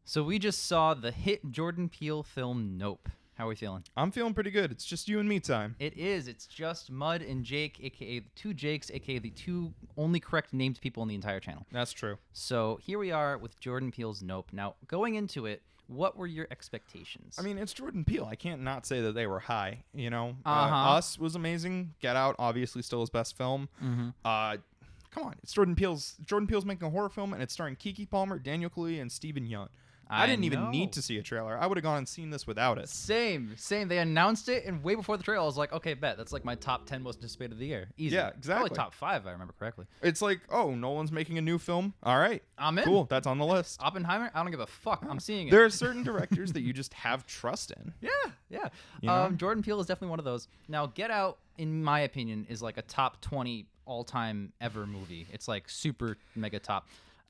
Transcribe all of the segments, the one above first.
So we just saw the hit Jordan Peele film Nope. How are we feeling? I'm feeling pretty good. It's just you and me time. It is. It's just Mud and Jake, a.k.a. the two Jakes, a.k.a. the two only correct named people on the entire channel. That's true. So here we are with Jordan Peele's Nope. Now, going into it, what were your expectations? I mean, it's Jordan Peele. I can't not say that they were high, you know? Uh-huh. Us was amazing. Get Out, obviously still his best film. Mm-hmm. Come on. It's Jordan Peele's making a horror film, and it's starring Keke Palmer, Daniel Kaluuya, and Stephen Yeun. I didn't even need to see a trailer. I would have gone and seen this without it. Same. They announced it, and way before the trailer, I was like, okay, bet. That's like my top 10 most anticipated of the year. Easy. Yeah, exactly. Probably top 5, if I remember correctly. It's like, oh, Nolan's making a new film. All right. I'm in. Cool. That's on the list. Oppenheimer, I don't give a fuck. I'm seeing it. There are certain directors that you just have trust in. Yeah. You know? Jordan Peele is definitely one of those. Now, Get Out, in my opinion, is like a top 20 all-time ever movie. It's like super mega top.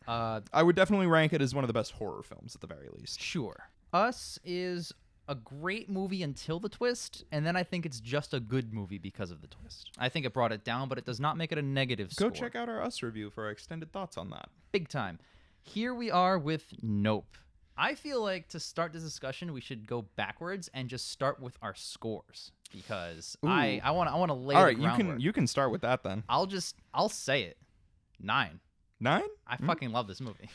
I would definitely rank it as one of the best horror films at the very least. Sure. Us is a great movie until the twist, and then I think it's just a good movie because of the twist. I think it brought it down, but it does not make it a negative score. Go check out our Us review for our extended thoughts on that. Big time. Here we are with Nope. I feel like to start this discussion, we should go backwards and just start with our scores because I want to lay All the right, groundwork. you can start with that then. I'll say it. 9. 9? I fucking love this movie.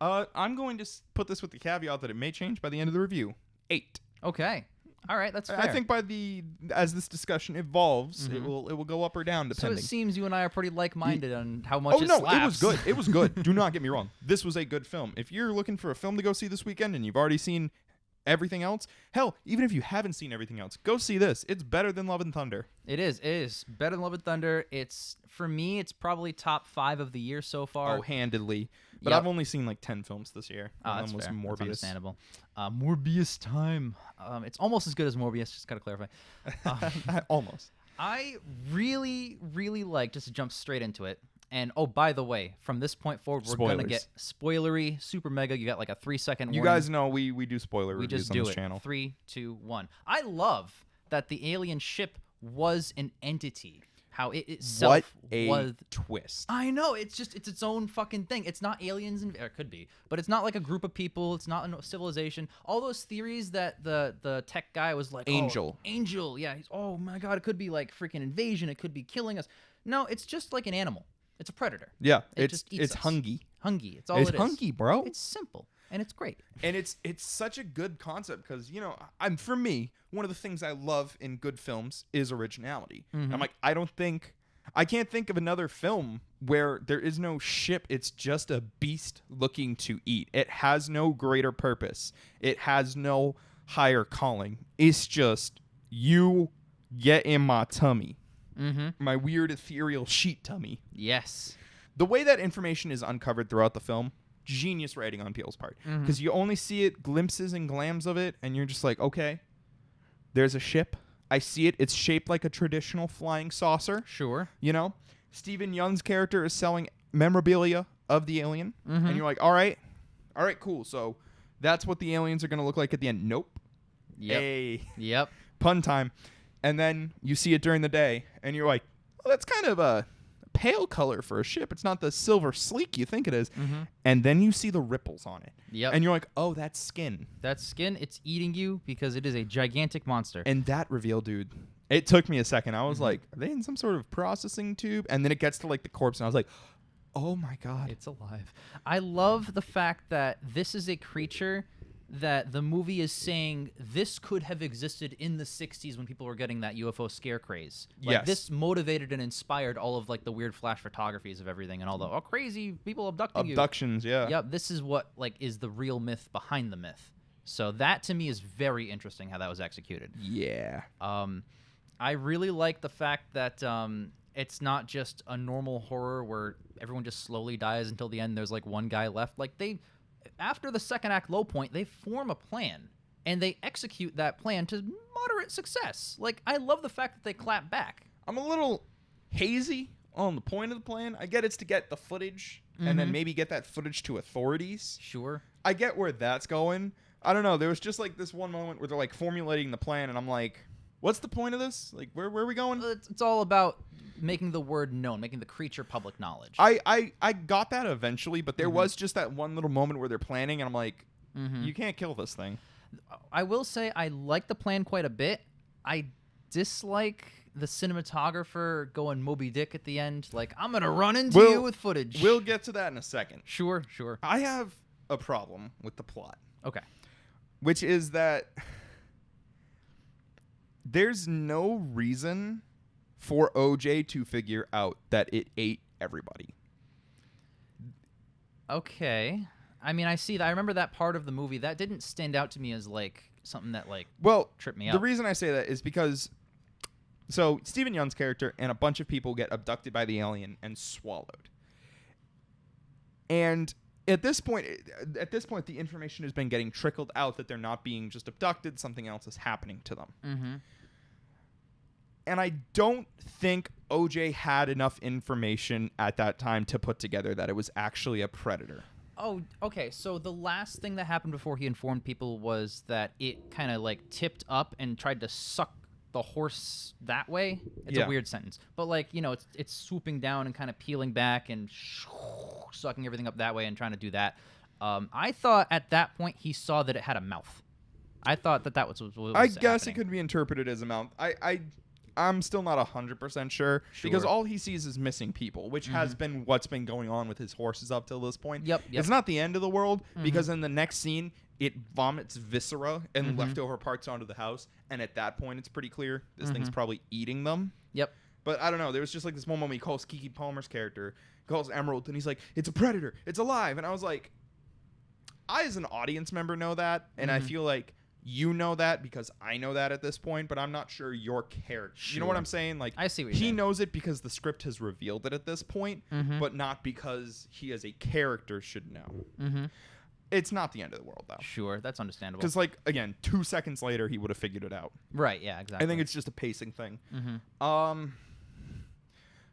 I'm going to put this with the caveat that it may change by the end of the review. 8. Okay. All right, that's fair. I think as this discussion evolves, it will go up or down so depending. it seems you and I are pretty like-minded on how much Oh it no, slaps. it was good. It was good. Do not get me wrong. This was a good film. If you're looking for a film to go see this weekend and you've already seen everything else, hell, even if you haven't seen everything else, go see this. It's better than Love and Thunder. It is better than Love and Thunder. For me, it's probably top 5 of the year so far. Oh, handedly. But Yep. I've only seen like 10 films this year. One That's of them was fair. Morbius. That's understandable. Morbius time. It's almost as good as Morbius. Just gotta clarify. Almost. I really, really like, just to jump straight into it. And oh, by the way, from this point forward, we're gonna get spoilery, super mega. You got like a 3-second. You warning. guys know we do spoiler We reviews just on do this it. channel. 3, 2, 1. I love that the alien ship was an entity. How it itself was twist. I know, it's its own fucking thing. It's not aliens, or it could be, but it's not like a group of people. It's not a civilization. All those theories that the tech guy was like, Angel. Yeah. Oh my god, it could be like freaking invasion. It could be killing us. No, it's just like an animal. It's a predator. Yeah, It just eats it's us. hungy. Hungry. It's all It's it is. hungy, bro. It's simple and it's great. And it's such a good concept because, you know, for me, one of the things I love in good films is originality. I'm like, I can't think of another film where there is no ship. It's just a beast looking to eat. It has no greater purpose. It has no higher calling. It's just, you get in my tummy. My weird ethereal sheet tummy. Yes. The way that information is uncovered throughout the film, genius writing on Peele's part. Because you only see it, glimpses and glams of it, and you're just like, okay, there's a ship. I see it. It's shaped like a traditional flying saucer. Sure. You know? Stephen Yeun's character is selling memorabilia of the alien. And you're like, all right, cool. So that's what the aliens are going to look like at the end. Nope. Yep. Hey. Yep. Pun time. And then you see it during the day, and you're like, well, that's kind of a pale color for a ship. It's not the silver sleek you think it is. And then you see the ripples on it. Yep. And you're like, oh, that's skin. That skin, it's eating you because it is a gigantic monster. And that reveal, dude, it took me a second. I was like, are they in some sort of processing tube? And then it gets to like the corpse, and I was like, oh my God. It's alive. I love the fact that this is a creature that the movie is saying this could have existed in the 60s when people were getting that UFO scare craze. Like, Yes. This motivated and inspired all of like the weird flash photographies of everything and all the crazy people abducting you. Abductions, yeah. Yep, this is what like is the real myth behind the myth. So that to me is very interesting how that was executed. Yeah. I really like the fact that it's not just a normal horror where everyone just slowly dies until the end. There's like one guy left. Like after the second act low point, they form a plan and they execute that plan to moderate success. Like, I love the fact that they clap back. I'm a little hazy on the point of the plan. I get it's to get the footage and then maybe get that footage to authorities. Sure. I get where that's going. I don't know. There was just like this one moment where they're like formulating the plan, and I'm like, What's the point of this? Like, where are we going? It's all about making the word known, making the creature public knowledge. I got that eventually, but there was just that one little moment where they're planning, and I'm like, you can't kill this thing. I will say I like the plan quite a bit. I dislike the cinematographer going Moby Dick at the end. Like, I'm going to run into you with footage. We'll get to that in a second. Sure. I have a problem with the plot. Okay. Which is that there's no reason for OJ to figure out that it ate everybody. Okay. I mean, I see that. I remember that part of the movie. That didn't stand out to me as, like, something that, like, tripped me up. The reason I say that is because, so, Stephen Yeun's character and a bunch of people get abducted by the alien and swallowed. And at this point, the information has been getting trickled out that they're not being just abducted. Something else is happening to them. Mm-hmm. And I don't think OJ had enough information at that time to put together that it was actually a predator. Oh, okay. So the last thing that happened before he informed people was that it kind of like tipped up and tried to suck the horse that way. It's a weird sentence, but like, you know, it's swooping down and kind of peeling back and sucking everything up that way and trying to do that. I thought at that point he saw that it had a mouth. I thought that was what was I guess happening. it could be interpreted as a mouth. I'm still not 100% sure because all he sees is missing people, which has been what's been going on with his horses up till this point. Yep. It's not the end of the world because in the next scene, it vomits viscera and leftover parts onto the house. And at that point, it's pretty clear this thing's probably eating them. Yep. But I don't know. There was just like this one moment he calls Keke Palmer's character, calls Emerald, and he's like, it's a predator. It's alive. And I was like, I as an audience member know that. And I feel like you know that because I know that at this point, but I'm not sure your character. Sure. You know what I'm saying? Like, I see what you're he saying. knows it because the script has revealed it at this point, but not because he as a character should know. It's not the end of the world, though. Sure, that's understandable. Because, like, again, 2 seconds later, he would have figured it out. Right, yeah, exactly. I think it's just a pacing thing.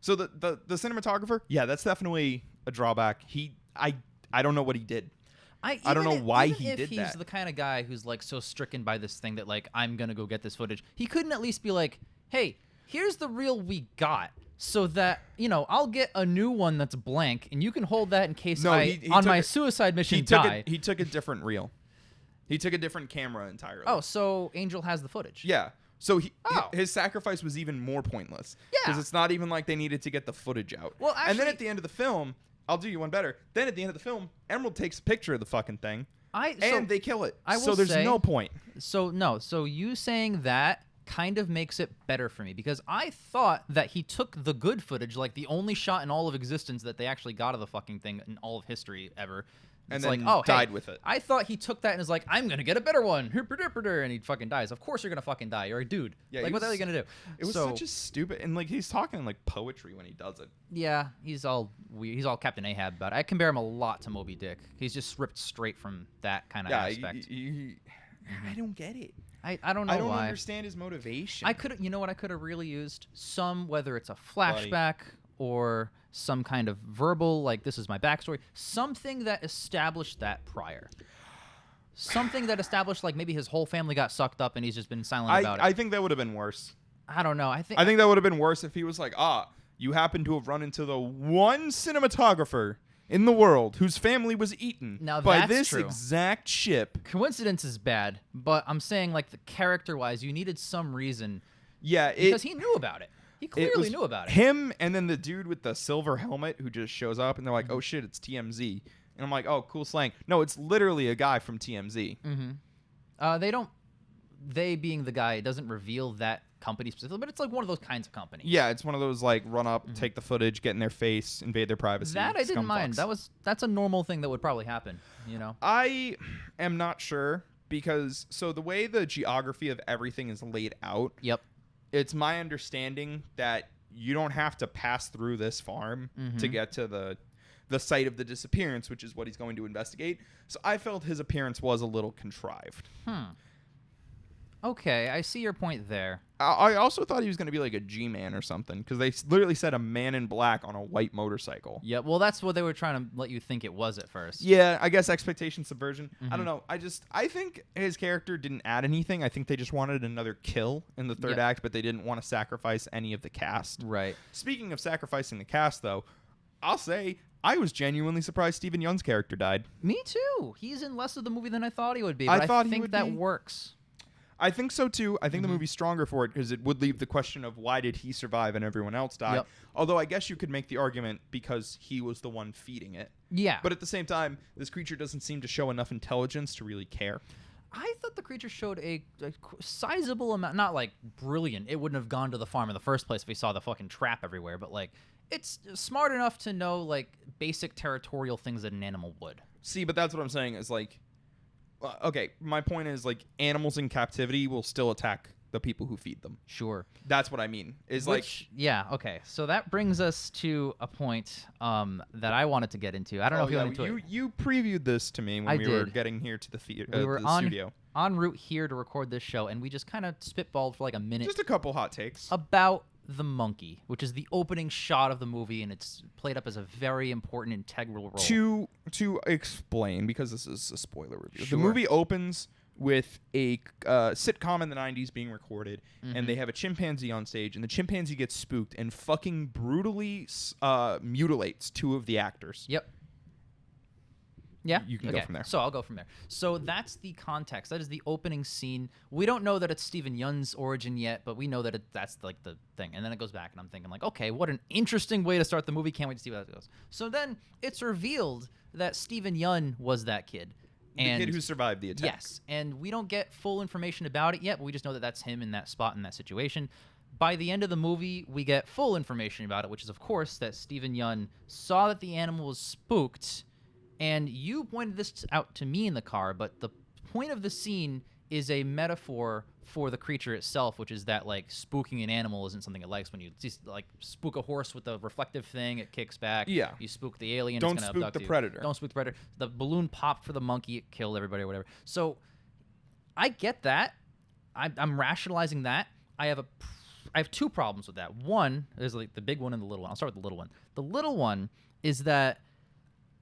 So the cinematographer, yeah, that's definitely a drawback. I don't know what he did. I don't know why he did that. He's the kind of guy who's like so stricken by this thing that like I'm gonna go get this footage. He couldn't at least be like, hey, here's the reel we got, so that I'll get a new one that's blank, and you can hold that in case my suicide mission die. He took a different reel. He took a different camera entirely. Oh, so Angel has the footage. Yeah. So his sacrifice was even more pointless. Yeah. Because it's not even like they needed to get the footage out. Well, actually, and then at the end of the film, I'll do you one better. Then at the end of the film, Emerald takes a picture of the fucking thing, and they kill it. So there's no point. So you saying that kind of makes it better for me because I thought that he took the good footage, like the only shot in all of existence that they actually got of the fucking thing in all of history ever. And then died with it. I thought he took that and was like, I'm going to get a better one. And he fucking dies. Of course you're going to fucking die. You're a dude. Yeah, like, what the hell are you going to do? It was such a stupid... And, like, he's talking, like, poetry when he does it. Yeah, he's all weird. He's all Captain Ahab about it. I compare him a lot to Moby Dick. He's just ripped straight from that kind of aspect. I don't get it. I don't know why. I don't understand his motivation. You know what I could have really used? Whether it's a flashback or some kind of verbal, like this is my backstory, something that established that prior. Something that established like maybe his whole family got sucked up and he's just been silent about it. I think that would have been worse. I don't know. I think that would have been worse if he was like, you happen to have run into the one cinematographer in the world whose family was eaten by this exact ship. Coincidence is bad, but I'm saying like the character-wise, you needed some reason. Yeah, because he knew about it. He clearly knew about it. Him and then the dude with the silver helmet who just shows up and they're like, oh shit, it's TMZ. And I'm like, oh, cool slang. No, it's literally a guy from TMZ. They being the guy, it doesn't reveal that company specifically, but it's like one of those kinds of companies. Yeah, it's one of those like run up, take the footage, get in their face, invade their privacy. That I didn't mind. That's a normal thing that would probably happen, I am not sure because the way the geography of everything is laid out. Yep. It's my understanding that you don't have to pass through this farm to get to the site of the disappearance, which is what he's going to investigate. So I felt his appearance was a little contrived. Okay, I see your point there. I also thought he was going to be like a G-man or something, because they literally said a man in black on a white motorcycle. Yeah, well, that's what they were trying to let you think it was at first. Yeah, I guess expectation subversion. I don't Mhm. know. I think his character didn't add anything. I think they just wanted another kill in the third Yeah. act, but they didn't want to sacrifice any of the cast. Right. Speaking of sacrificing the cast, though, I'll say I was genuinely surprised Stephen Yeun's character died. Me too. He's in less of the movie than I thought he would be, I but I, thought he think would that be. works. I think so too. I think the Mhm. movie's stronger for it because it would leave the question of why did he survive and everyone else die. Yep. Although I guess you could make the argument because he was the one feeding it. Yeah. But at the same time, this creature doesn't seem to show enough intelligence to really care. I thought the creature showed a sizable amount, not like brilliant. It wouldn't have gone to the farm in the first place if we saw the fucking trap everywhere, but like it's smart enough to know like basic territorial things that an animal would. See, but that's what I'm saying is like, okay, my point is like animals in captivity will still attack the people who feed them. Sure. That's what I mean. Is Yeah, okay. So that brings us to a point that I wanted to get into. I don't know if you went into it. You previewed this to me when I we were did. getting here to the theater, We were to the studio. en route here to record this show, and we just kind of spitballed for like a minute Just a couple hot takes. about the monkey, which is the opening shot of the movie, and it's played up as a very important integral role. To explain, because this is a spoiler review. Sure. The movie opens with a sitcom in the 90s being recorded, Mm-hmm. and they have a chimpanzee on stage, and the chimpanzee gets spooked and fucking brutally mutilates two of the actors. Yep. Yeah. You can go from there. So I'll go from there. So that's the context. That is the opening scene. We don't know that it's Stephen Yeun's origin yet, but we know that that's like the thing. And then it goes back, and I'm thinking like, okay, what an interesting way to start the movie. Can't wait to see where that goes. So then it's revealed that Stephen Yeun was that kid. The kid who survived the attack. Yes, and we don't get full information about it yet, but we just know that that's him in that spot in that situation. By the end of the movie, we get full information about it, which is, of course, that Stephen Yeun saw that the animal was spooked, and you pointed this out to me in the car, but the point of the scene is a metaphor for the creature itself, which is that, like, spooking an animal isn't something it likes. When you, like, spook a horse with a reflective thing, it kicks back. Yeah. You spook the alien, Don't it's going to spook abduct the you. predator. Don't spook the predator. The balloon popped for the monkey, it killed everybody or whatever. So I get that. I'm rationalizing that. I have two problems with that. One is like the big one and the little one. I'll start with the little one. The little one is that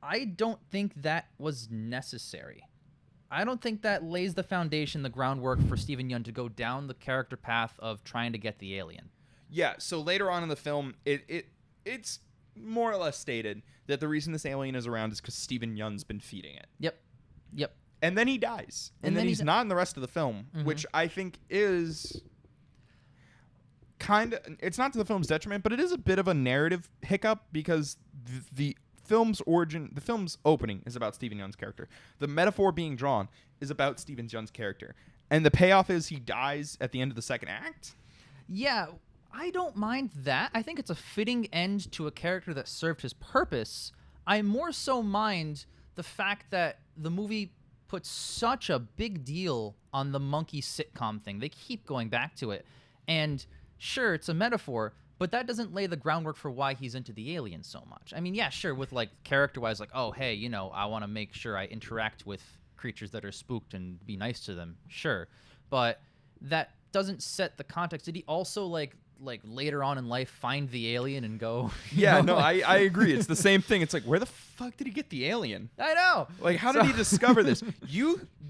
I don't think that was necessary. I don't think that lays the foundation, the groundwork for Stephen Yeun to go down the character path of trying to get the alien. Yeah, so later on in the film, it's more or less stated that the reason this alien is around is because Stephen Yeun's been feeding it. Yep. And then he dies. And then he's not in the rest of the film, which I think is kind of, it's not to the film's detriment, but it is a bit of a narrative hiccup because the film's origin, the film's opening is about Stephen Yeun's character. The metaphor being drawn is about Stephen Yeun's character. And the payoff is he dies at the end of the second act. Yeah, I don't mind that. I think it's a fitting end to a character that served his purpose. I more so mind the fact that the movie puts such a big deal on the monkey sitcom thing. They keep going back to it. And sure, it's a metaphor, but that doesn't lay the groundwork for why he's into the alien so much. I mean, yeah, sure, with like character-wise, like, oh, hey, you know, I want to make sure I interact with creatures that are spooked and be nice to them. Sure. But that doesn't set the context. Did he also like later on in life find the alien and go? Yeah, no, I agree. It's the same thing. It's like, where the fuck did he get the alien? I know. Like, how did he discover this?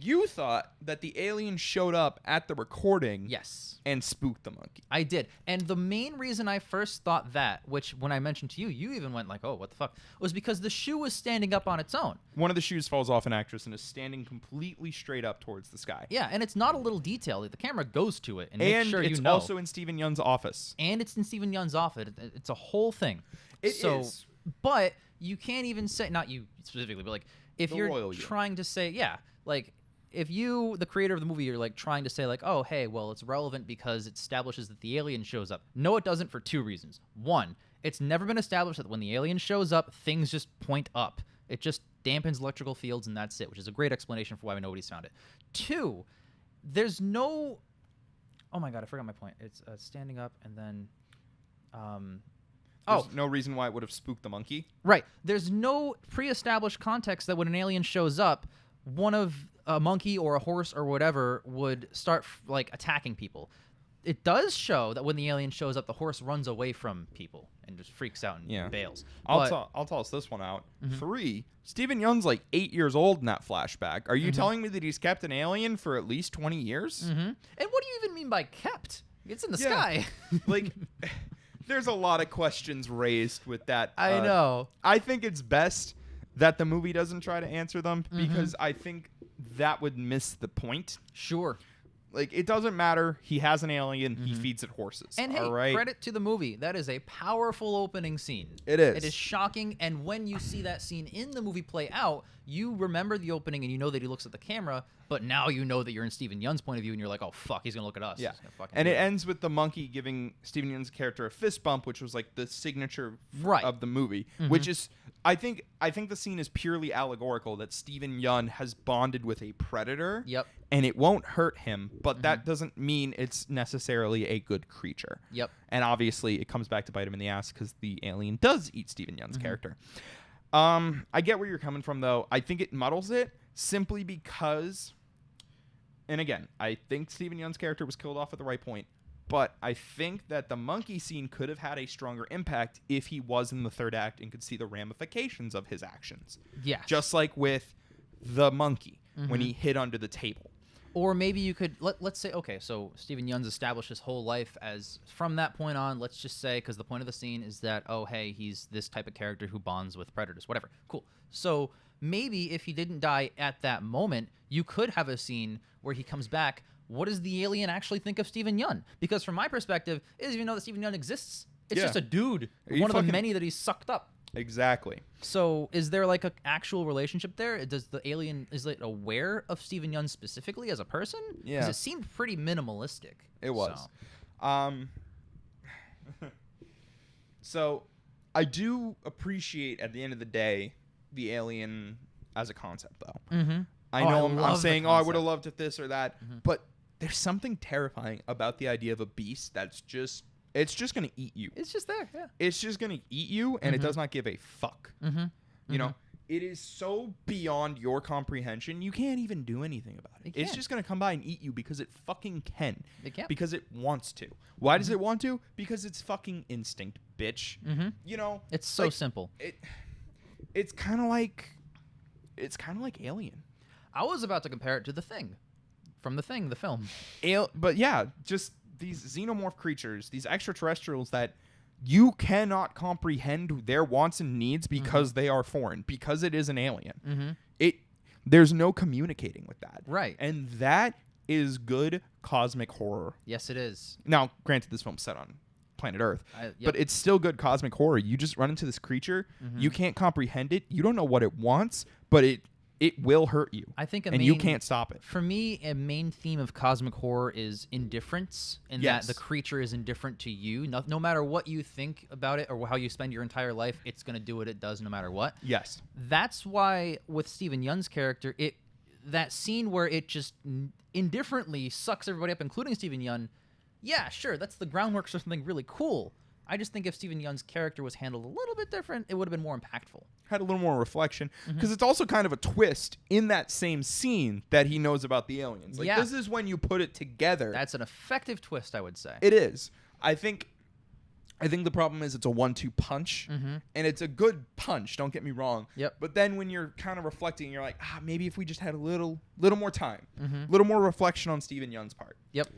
You thought that the alien showed up at the recording, Yes. and spooked the monkey. I did. And the main reason I first thought that, which when I mentioned to you, you even went like, oh, what the fuck, was because the shoe was standing up on its own. One of the shoes falls off an actress and is standing completely straight up towards the sky. Yeah, and it's not a little detail. The camera goes to it and makes sure it's you know. also in Stephen Yeun's office. And it's in Stephen Yeun's office. It's a whole thing. It is. But you can't even say, not you specifically, but like if The you're royal you. trying to say, yeah, like if you, the creator of the movie, you're like trying to say like, oh, hey, well, it's relevant because it establishes that the alien shows up. No, it doesn't for two reasons. One, it's never been established that when the alien shows up, things just point up. It just dampens electrical fields and that's it, which is a great explanation for why nobody's found it. Two, there's no... Oh my god, I forgot my point. It's standing up and then... There's no reason why it would have spooked the monkey. Right. There's no pre-established context that when an alien shows up, one of a monkey or a horse or whatever would start like attacking people. It does show that when the alien shows up, the horse runs away from people and just freaks out and bails. I'll toss this one out. 3, Stephen Yeun's like 8 years old in that flashback. Are you telling me that he's kept an alien for at least 20 years? And what do you even mean by kept? It's in the sky. Like, there's a lot of questions raised with that. I know. I think it's best that the movie doesn't try to answer them because I think that would miss the point. Sure. Like, it doesn't matter. He has an alien. He feeds it horses. And hey, all right? credit to the movie. That is a powerful opening scene. It is. It is shocking. And when you see that scene in the movie play out, you remember the opening and you know that he looks at the camera, but now you know that you're in Stephen Yeun's point of view and you're like, oh, fuck, he's going to look at us. Yeah. And it ends with the monkey giving Stephen Yeun's character a fist bump, which was like the signature of the movie, which is... I think the scene is purely allegorical that Stephen Yeun has bonded with a predator. Yep. And it won't hurt him, but that doesn't mean it's necessarily a good creature. Yep. And obviously it comes back to bite him in the ass because the alien does eat Stephen Yeun's character. I get where you're coming from, though. I think it muddles it simply because, and again, I think Stephen Yeun's character was killed off at the right point. But I think that the monkey scene could have had a stronger impact if he was in the third act and could see the ramifications of his actions. Yes. Just like with the monkey when he hid under the table. Or maybe you could, let's say, okay, so Stephen Yeun's established his whole life as, from that point on, let's just say, because the point of the scene is that, oh, hey, he's this type of character who bonds with predators, whatever. Cool. So maybe if he didn't die at that moment, you could have a scene where he comes back. What does the alien actually think of Stephen Yeun? Because from my perspective, it doesn't even know that Stephen Yeun exists. It's just a dude, one of the many that he's sucked up. Exactly. So is there like an actual relationship there? Does the alien, is it aware of Stephen Yeun specifically as a person? Yeah. Because it seemed pretty minimalistic. It was. So. So I do appreciate at the end of the day the alien as a concept, though. I know I'm saying, I would have loved it this or that, but there's something terrifying about the idea of a beast that's just, it's just going to eat you. It's just there, yeah. It's just going to eat you, and it does not give a fuck. You know, it is so beyond your comprehension, you can't even do anything about it. It's just going to come by and eat you because it fucking can. It can. Because it wants to. Why does it want to? Because it's fucking instinct, bitch. You know? It's so like, simple. It's kind of like Alien. I was about to compare it to The Thing. From The Thing, the film. But yeah, just these xenomorph creatures, these extraterrestrials that you cannot comprehend their wants and needs because they are foreign, because it is an alien. There's no communicating with that. Right. And that is good cosmic horror. Yes, it is. Now, granted, this film's set on planet Earth, but it's still good cosmic horror. You just run into this creature, you can't comprehend it, you don't know what it wants, but it will hurt you. I think you can't stop it. For me, a main theme of cosmic horror is indifference, in that the creature is indifferent to you. No matter what you think about it or how you spend your entire life, it's going to do what it does no matter what. Yes. That's why with Stephen Yeun's character, that scene where it just indifferently sucks everybody up, including Stephen Yeun, yeah, sure, that's the groundwork for something really cool. I just think if Stephen Yeun's character was handled a little bit different, it would have been more impactful. Had a little more reflection, because it's also kind of a twist in that same scene that he knows about the aliens. Like, this is when you put it together. That's an effective twist, I would say. It is. I think the problem is it's a 1-2 punch, and it's a good punch, don't get me wrong. Yep. But then when you're kind of reflecting, you're like, maybe if we just had a little more time, a little more reflection on Stephen Yeun's part. Yep.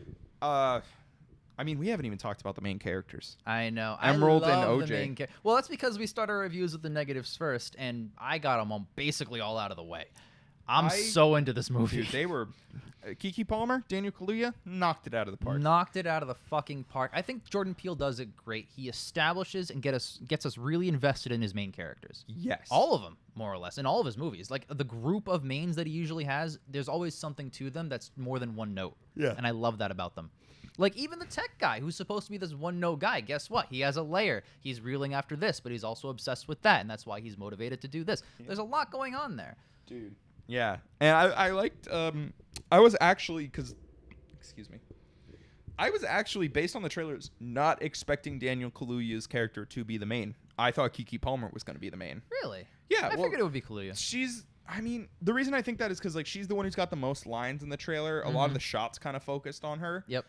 I mean, we haven't even talked about the main characters. I know. Emerald I love and OJ. The main well, that's because we start our reviews with the negatives first, and I got them basically all out of the way. I'm so into this movie. Dude, they were... Keke Palmer, Daniel Kaluuya, knocked it out of the park. Knocked it out of the fucking park. I think Jordan Peele does it great. He establishes and gets us really invested in his main characters. Yes. All of them, more or less, in all of his movies. Like, the group of mains that he usually has, there's always something to them that's more than one note. Yeah. And I love that about them. Like, even the tech guy, who's supposed to be this one-note guy, guess what? He has a layer. He's reeling after this, but he's also obsessed with that, and that's why he's motivated to do this. Yeah. There's a lot going on there. Dude. Yeah. And I liked... I was actually... Excuse me. I was actually, based on the trailers, not expecting Daniel Kaluuya's character to be the main. I thought Keke Palmer was going to be the main. Really? Yeah. I figured it would be Kaluuya. She's... I mean, the reason I think that is because like she's the one who's got the most lines in the trailer. A lot of the shots kind of focused on her. Yep.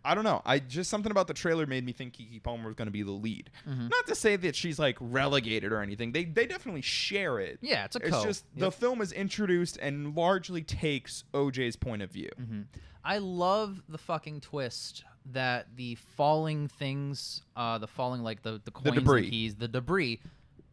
I don't know. I just something about the trailer made me think Keke Palmer was going to be the lead. Not to say that she's like relegated or anything. They definitely share it. Yeah, it's a It's just the film is introduced and largely takes OJ's point of view. I love the fucking twist that the falling things, the falling like the coins debris. and keys, the debris,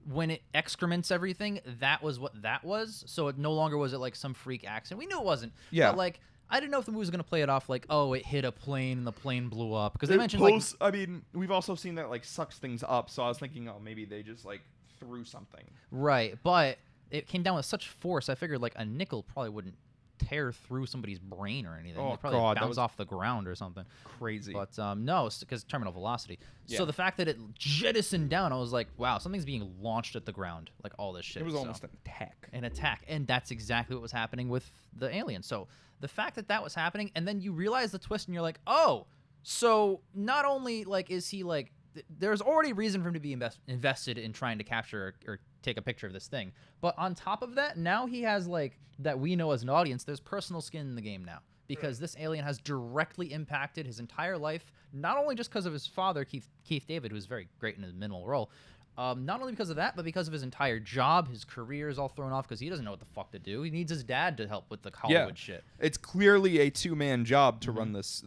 when it excrements everything, that was what that was. So it no longer was it like some freak accident. We knew it wasn't. Yeah. But like I didn't know if the movie was gonna play it off like, oh, it hit a plane and the plane blew up because they mentioned like. I mean, we've also seen that like sucks things up. So I was thinking, oh, maybe they just like threw something. Right, but it came down with such force. I figured like a nickel probably wouldn't tear through somebody's brain or anything. Oh, It'd probably God, that bounce was off the ground or something. Crazy. But no, it's because terminal velocity. Yeah. So the fact that it jettisoned down, I was like, wow, something's being launched at the ground, like all this shit. It was So, almost an attack. an attack, and that's exactly what was happening with the alien. So the fact that that was happening, and then you realize the twist, and you're like, oh, so not only like is he like, there's already reason for him to be invested in trying to capture or take a picture of this thing, but on top of that, now he has like that we know as an audience, there's personal skin in the game now. Because this alien has directly impacted his entire life, not only just because of his father, Keith David, who's very great in his minimal role, not only because of that, but because of his entire job, his career is all thrown off because he doesn't know what the fuck to do. He needs his dad to help with the Hollywood shit. It's clearly a two-man job to run this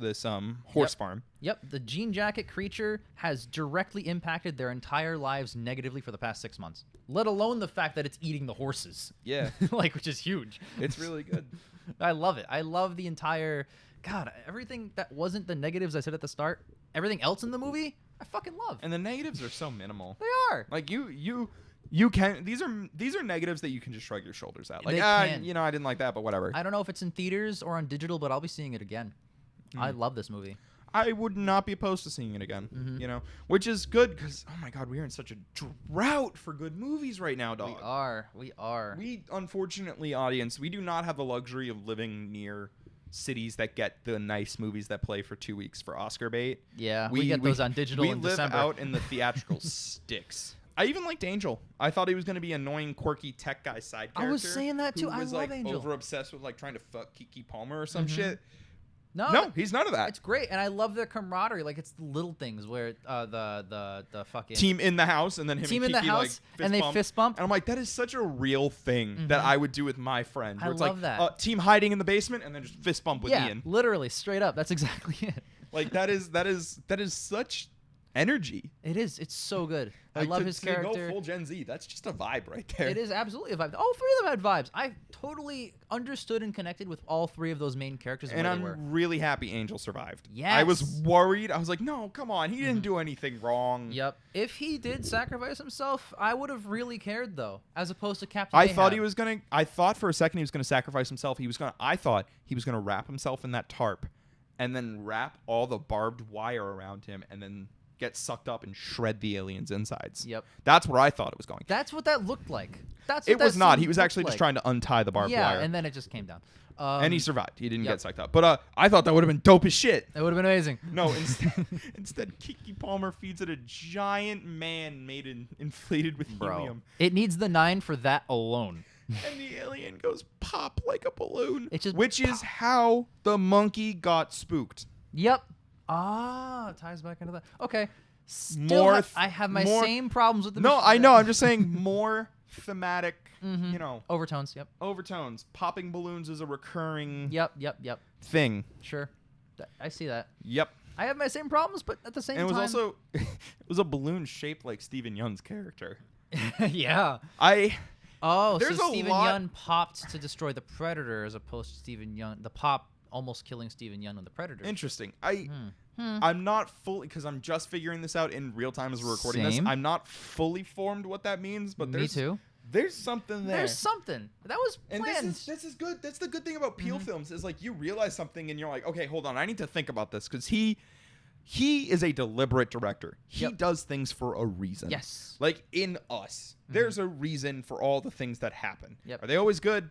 horse farm. Yep, the jean jacket creature has directly impacted their entire lives negatively for the past 6 months. Let alone the fact that it's eating the horses. Yeah. Like, which is huge. It's really good. I love it. I love the entire... God, everything that wasn't the negatives I said at the start, everything else in the movie, I fucking love. And the negatives are so minimal. They are. Like you can these are negatives that you can just shrug your shoulders at. Like They can. you know, I didn't like that, but whatever. I don't know if it's in theaters or on digital, but I'll be seeing it again. I love this movie. I would not be opposed to seeing it again. You know, which is good because oh my god, we are in such a drought for good movies right now, dog. We are. We unfortunately, audience, we do not have the luxury of living near cities that get the nice movies that play for 2 weeks for Oscar bait. Yeah, we get those on digital in December. We live out in the theatrical sticks. I even liked Angel. I thought he was going to be annoying, quirky tech guy side character. I was saying that too. Who I was love like Angel. over obsessed with like trying to fuck Keke Palmer or some shit. No, he's none of that. It's great, and I love their camaraderie. Like it's the little things where the fucking team in the house and then him team and in Keke, the house like, and they fist bump. And I'm like, that is such a real thing that I would do with my friend. Where I it's love like, that. Team hiding in the basement and then just fist bump with Ian. Literally straight up. That's exactly it. Like that is such energy. It is. It's so good. Like, I love to his go character. full Gen Z. That's just a vibe right there. It is absolutely a vibe. All three of them had vibes. I totally understood and connected with all three of those main characters. And where I'm they were. really happy Angel survived. Yes. I was worried. I was like, no, come on. He didn't do anything wrong. Yep. If he did sacrifice himself, I would have really cared though, as opposed to Captain I Ahab. thought he was gonna. I thought for a second he was gonna sacrifice himself. I thought he was gonna wrap himself in that tarp, and then wrap all the barbed wire around him, and then get sucked up and shred the alien's insides. Yep. That's where I thought it was going. That's what that looked like. It was not. He was actually just trying to untie the barbed wire. Yeah, and then it just came down. And he survived. He didn't get sucked up. But I thought that would have been dope as shit. That would have been amazing. No, instead Keke Palmer feeds it a giant man inflated with helium. It needs the 9 for that alone. And the alien goes pop like a balloon. Which is how the monkey got spooked. Yep. It ties back into that. Okay. Still I have my same problems with the No, I know. I'm just saying more thematic, you know. Overtones, yep. Overtones. Popping balloons is a recurring Yep. thing. Sure. I see that. Yep. I have my same problems, but at the same time. And it was also it was a balloon shaped like Stephen Yeun's character. Yeah. So Stephen Yeun popped to destroy the Predator as opposed to Stephen Yeun. The pop almost killing Stephen Yeun on the Predator. Interesting. I'm not fully, because I'm just figuring this out in real time as we're recording this. I'm not fully formed what that means, but Me too. There's something there. There's something. That was planned. And this is good. That's the good thing about Peele films is like you realize something and you're like, okay, hold on, I need to think about this because he is a deliberate director. He does things for a reason. Yes. Like in Us, there's a reason for all the things that happen. Yep. Are they always good?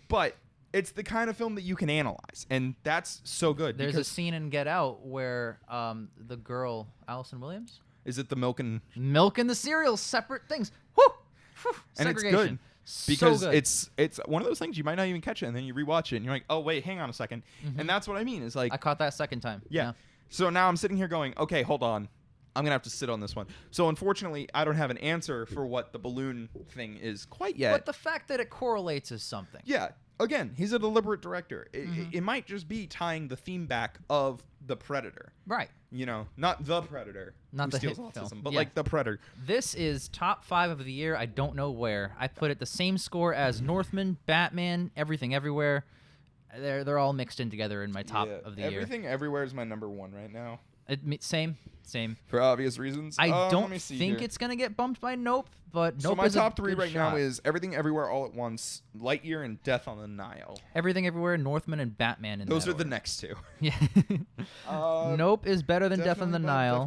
But it's the kind of film that you can analyze, and that's so good. There's a scene in Get Out where the girl, Allison Williams? Is it the milk and the cereal, separate things. Whew! And it's Segregation. good. because good. it's one of those things you might not even catch it, and then you rewatch it, and you're like, oh wait, hang on a second, and that's what I mean. Is like I caught that second time. yeah. So now I'm sitting here going, okay, hold on. I'm going to have to sit on this one. So unfortunately, I don't have an answer for what the balloon thing is quite yet. But the fact that it correlates is something. Yeah. Again, he's a deliberate director. It might just be tying the theme back of The Predator. Right. You know, not The Predator. Not who the steals hit autism, film. but Yeah. like The Predator. This is top 5 of the year. I don't know where. I put it the same score as Northman, Batman, Everything Everywhere. They're all mixed in together in my top of the year. Everything Everywhere is my number 1 right now. Same. For obvious reasons. I don't let me see think here. it's going to get bumped by Nope, but So Nope my is a top 3 good right shot. now is Everything Everywhere All at Once, Lightyear, and Death on the Nile. Everything Everywhere, Northman, and Batman. Those that are the order. next 2. Yeah. Nope is better than Death on the Nile.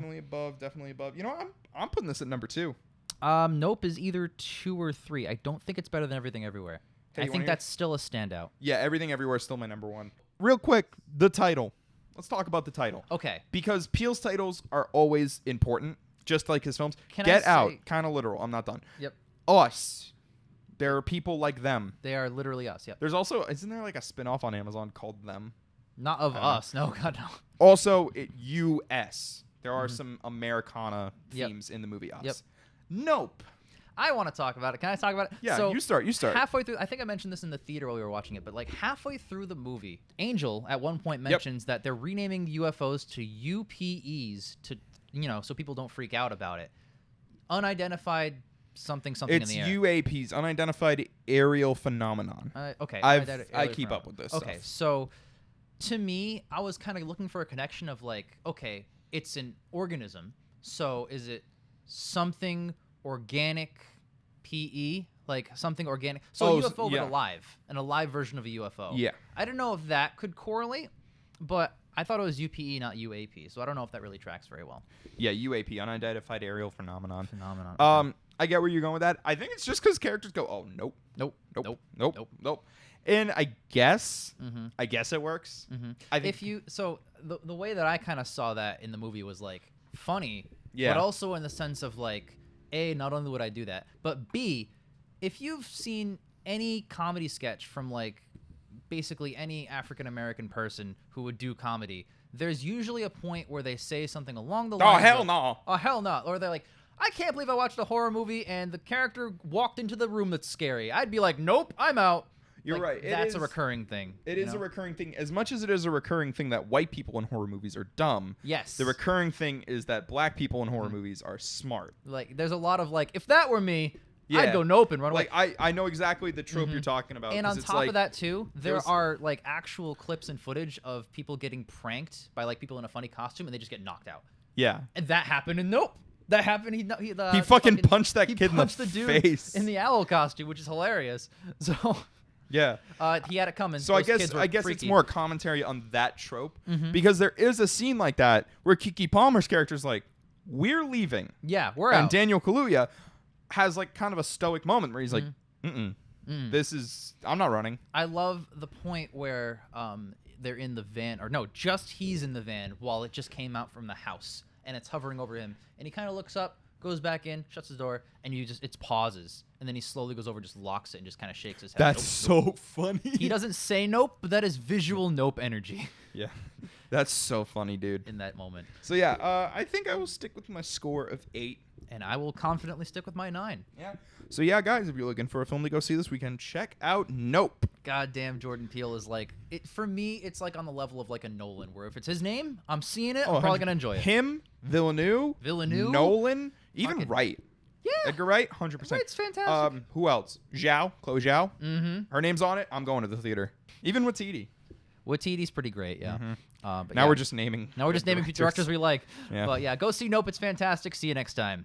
Definitely above. You know, I'm putting this at number 2. Nope is either 2 or 3. I don't think it's better than Everything Everywhere. Hey, I you think wanna that's still a standout. Yeah, Everything Everywhere is still my number 1. Real quick, the title. Let's talk about the title. Okay. Because Peele's titles are always important, just like his films. Can I Get say- Out, kind of literal. I'm not done. Yep. Us. There are people like them. They are literally us. Yep. There's also, isn't there like a spin-off on Amazon called Them? Not of us. No, God, no. Also, US. There are some Americana Yep. themes in the movie Us. Yep. Nope. I want to talk about it. Can I talk about it? Yeah, so you start. Halfway through, I think I mentioned this in the theater while we were watching it, but like halfway through the movie, Angel at one point mentions that they're renaming UFOs to UPEs to, so people don't freak out about it. Unidentified something It's in the air. UAPs, Unidentified Aerial Phenomenon. Okay. I keep up with this Okay, stuff. so to me, I was kind of looking for a connection of like, okay, it's an organism, so is it something organic PE, like something organic? So a UFO but alive, an alive version of a UFO. Yeah. I don't know if that could correlate, but I thought it was UPE, not UAP, so I don't know if that really tracks very well. Yeah, UAP, Unidentified Aerial Phenomenon. Phenomenon. I get where you're going with that. I think it's just because characters go, oh, nope, Nope. nope, Nope. nope, Nope. nope. And I guess it works. I think If you the way that I kind of saw that in the movie was like funny, Yeah. but also in the sense of like, A, not only would I do that, but B, if you've seen any comedy sketch from like basically any African American person who would do comedy, there's usually a point where they say something along the lines oh, hell of, no. oh hell no, or they're like, I can't believe I watched a horror movie and the character walked into the room that's scary. I'd be like, nope, I'm out. You're Like, right. That's a recurring thing. It is a recurring thing. As much as it is a recurring thing that white people in horror movies are dumb, Yes. the recurring thing is that black people in horror movies are smart. Like, there's a lot of like, if that were me, Yeah. I'd go nope and run away. Like, I know exactly the trope you're talking about. And 'cause on it's top like, of that too, there there's- are like actual clips and footage of people getting pranked by like people in a funny costume and they just get knocked out. Yeah. And that happened in Nope. That happened. He fucking punched that kid in the dude face. in the owl costume, which is hilarious. So Yeah. he had it coming. So I Those kids guess were it's freaky. more commentary on that trope because there is a scene like that where Keke Palmer's character's like, "We're leaving," Yeah, we're and out. Daniel Kaluuya has like kind of a stoic moment where he's like, "This is I'm not running." I love the point where they're in the van, or no, just he's in the van while it just came out from the house and it's hovering over him, and he kind of looks up, goes back in, shuts his door, and it pauses, and then he slowly goes over, just locks it, and just kind of shakes his head. That's Nope. so funny. He doesn't say nope, but that is visual nope energy Yeah, that's so funny, dude. in that moment. So yeah, I think I will stick with my score of 8. And I will confidently stick with my 9. Yeah. So yeah, guys, if you're looking for a film to go see this weekend, check out Nope. Goddamn, Jordan Peele is like it for me. It's like on the level of like a Nolan, where if it's his name, I'm seeing it. Oh, I'm probably gonna enjoy it. Him, Villeneuve, Nolan, even Fucking- Wright. Yeah, Edgar Wright, 100%. Wright's fantastic. Who else? Zhao, Chloe Zhao. Mm-hmm. Her name's on it. I'm going to the theater. Even Watiti. Watiti's pretty great, yeah. But Now yeah. we're just naming. Now we're just naming directors we like. Yeah. But yeah, go see Nope. It's fantastic. See you next time.